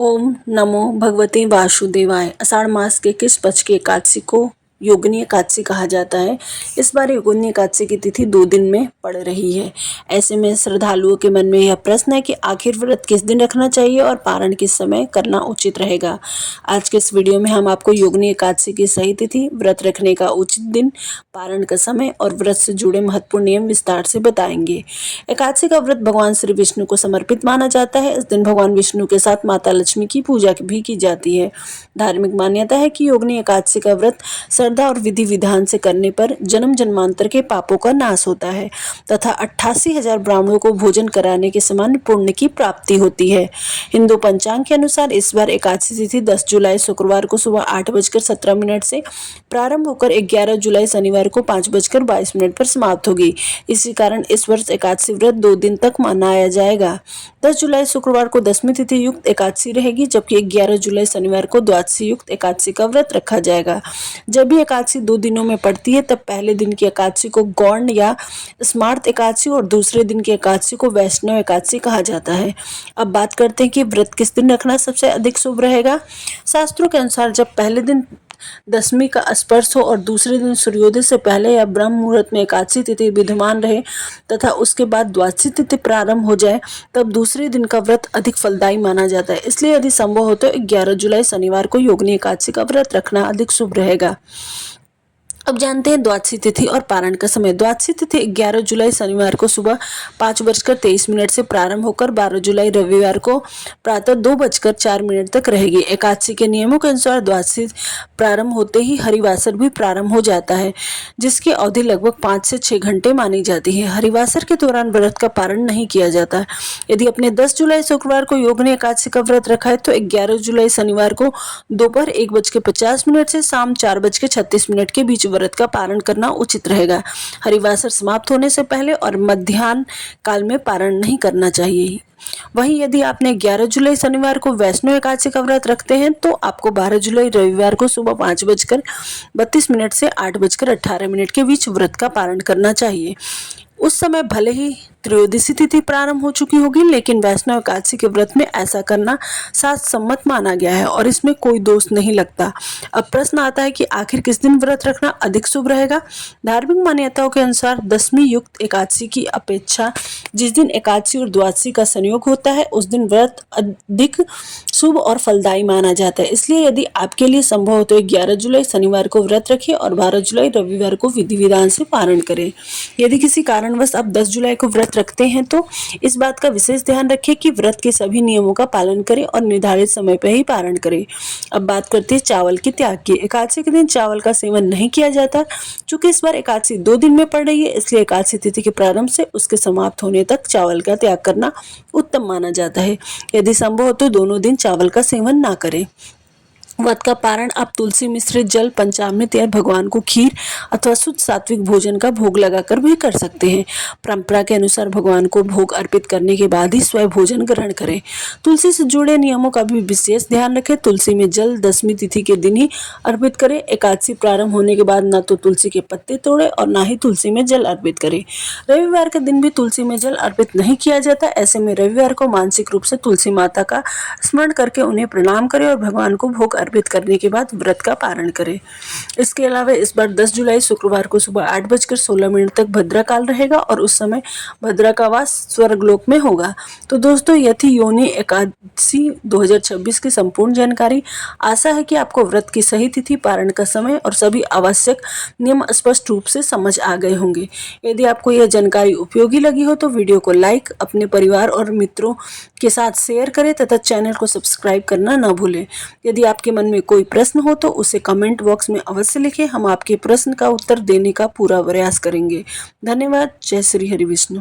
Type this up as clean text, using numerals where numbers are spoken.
ओम नमो भगवते वासुदेवाय। आषाढ़ मास के किस पक्ष की एकादशी को योगिनी एकादशी कहा जाता है। इस बार योगिनी एकादशी की तिथि 2 दिन में पड़ रही है। ऐसे में श्रद्धालुओं के मन में यह प्रश्न है कि आखिर व्रत किस दिन रखना चाहिए और पारण किस समय करना उचित रहेगा। आज के इस वीडियो में हम आपको योगिनी एकादशी की सही तिथि, व्रत रखने का उचित दिन, पारण का समय और व्रत से जुड़े महत्वपूर्ण नियम विस्तार से बताएंगे। एकादशी का व्रत भगवान श्री विष्णु को समर्पित माना जाता है। इस दिन भगवान विष्णु के साथ माता लक्ष्मी की पूजा भी की जाती है। धार्मिक मान्यता है कि योगिनी एकादशी का व्रत श्रद्धा और विधि विधान से करने पर जन्म जन्मांतर के पापों का नाश होता है तथा 88,000 ब्राह्मणों को भोजन कराने के समान पुण्य की प्राप्ति होती है। हिंदू पंचांग के अनुसार इस बार एकादशी तिथि 10 जुलाई शुक्रवार को सुबह 8:17 से प्रारंभ होकर 11 जुलाई शनिवार को 5:22 पर समाप्त होगी। इसी कारण इस वर्ष एकादशी व्रत 2 दिन तक मनाया जाएगा। 10 जुलाई शुक्रवार को दशमी तिथि युक्त एकादशी रहेगी, जबकि 11 जुलाई शनिवार को द्वादशी युक्त एकादशी का व्रत रखा जाएगा। जब भी एकादशी 2 दिनों में पड़ती है, तब पहले दिन की एकादशी को गौण या स्मार्त एकादशी और दूसरे दिन की एकादशी को वैष्णव एकादशी कहा जाता है। अब बात करते हैं कि व्रत किस दिन रखना सबसे अधिक शुभ रहेगा। शास्त्रों के अनुसार जब पहले दिन दशमी का स्पर्श हो और दूसरे दिन सूर्योदय से पहले या ब्रह्म मुहूर्त में एकादशी तिथि विद्यमान रहे तथा उसके बाद द्वादशी तिथि प्रारंभ हो जाए, तब दूसरे दिन का व्रत अधिक फलदायी माना जाता है। इसलिए यदि संभव हो तो 11 जुलाई शनिवार को योगिनी एकादशी का व्रत रखना अधिक शुभ रहेगा। अब जानते हैं द्वादशी तिथि और पारण का समय। द्वादशी तिथि 11 जुलाई शनिवार को सुबह 5:23 से प्रारंभ होकर 12 जुलाई रविवार को प्रातः 2:04 तक रहेगी। एकादशी के नियमों के अनुसार द्वादशी प्रारंभ होते ही हरिवासर भी प्रारंभ हो जाता है, जिसकी अवधि लगभग 5 से 6 घंटे मानी जाती है। हरिवासर के दौरान व्रत का पारण नहीं किया जाता। यदि अपने 10 जुलाई शुक्रवार को योगिनी एकादशी का व्रत रखा है तो 11 जुलाई शनिवार को दोपहर 1:50 से शाम 4:36 के बीच व्रत का पारण करना उचित रहेगा। हरिवासर समाप्त होने से पहले और मध्याह्न काल में पारण नहीं करना चाहिए। वहीं यदि आपने 11 जुलाई शनिवार को वैष्णव एकादशी का व्रत रखते हैं तो आपको 12 जुलाई रविवार को सुबह 5:32 से 8:18 के बीच व्रत का पारण करना चाहिए। उस समय भले ही त्रयोदशी तिथि प्रारंभ हो चुकी होगी, लेकिन वैष्णव एकादशी के व्रत में ऐसा करना शास्त्र सम्मत माना गया है और इसमें कोई दोष नहीं लगता। अब प्रश्न आता है कि आखिर किस दिन व्रत रखना अधिक शुभ रहेगा। धार्मिक मान्यताओं के अनुसार दशमी युक्त एकादशी की अपेक्षा जिस दिन एकादशी और द्वादशी का संयोग होता है, उस दिन व्रत अधिक शुभ और फलदायी माना जाता है। इसलिए यदि आपके लिए संभव हो तो 11 जुलाई शनिवार को व्रत रखें और 12 जुलाई रविवार को विधि विधान से पारण करें। यदि किसी कारणवश आप 10 जुलाई को व्रत रखते हैं तो इस बात का विशेष ध्यान रखें कि व्रत के सभी नियमों का पालन करें और निर्धारित समय पर ही पारण करें। अब बात करते हैं चावल के त्याग की। एकादशी के दिन चावल का सेवन नहीं किया जाता। चूंकि इस बार एकादशी 2 दिन में पड़ रही है, इसलिए एकादशी तिथि के प्रारंभ से उसके समाप्त होने तक चावल का त्याग करना उत्तम माना जाता है। यदि संभव हो तो दोनों दिन चावल का सेवन ना करें। व्रत का पारण आप तुलसी मिश्रित जल, पंचामृत या भगवान को खीर अथवा शुद्ध सात्विक भोजन का भोग लगाकर भी कर सकते हैं। परंपरा के अनुसार भगवान को भोग अर्पित करने के बाद ही स्वयं भोजन ग्रहण करें। तुलसी से जुड़े नियमों का भी विशेष ध्यान रखें। तुलसी में जल दशमी तिथि के दिन ही अर्पित करें। एकादशी प्रारंभ होने के बाद न तो तुलसी के पत्ते तोड़े और न ही तुलसी में जल अर्पित करें। रविवार के दिन भी तुलसी में जल अर्पित नहीं किया जाता। ऐसे में रविवार को मानसिक रूप से तुलसी माता का स्मरण करके उन्हें प्रणाम करें और भगवान को भोग अर्पित करने के बाद व्रत का पारण करें। इसके अलावा इस बार 10 जुलाई शुक्रवार को सुबह 8:16 तक भद्रा काल रहेगा और उस समय भद्रा का वास स्वर्गलोक में होगा। तो दोस्तों, यह थी योगिनी एकादशी 2026 की संपूर्ण जानकारी। आशा है कि आपको व्रत की सही तिथि, पारण का समय और सभी आवश्यक नियम स्पष्ट रूप से समझ आ गए होंगे। यदि आपको यह जानकारी उपयोगी लगी हो तो वीडियो को लाइक, अपने परिवार और मित्रों के साथ शेयर करें तथा चैनल को सब्सक्राइब करना न भूलें। यदि आपके मन में कोई प्रश्न हो तो उसे कमेंट बॉक्स में अवश्य लिखें। हम आपके प्रश्न का उत्तर देने का पूरा प्रयास करेंगे। धन्यवाद। जय श्री हरि विष्णु।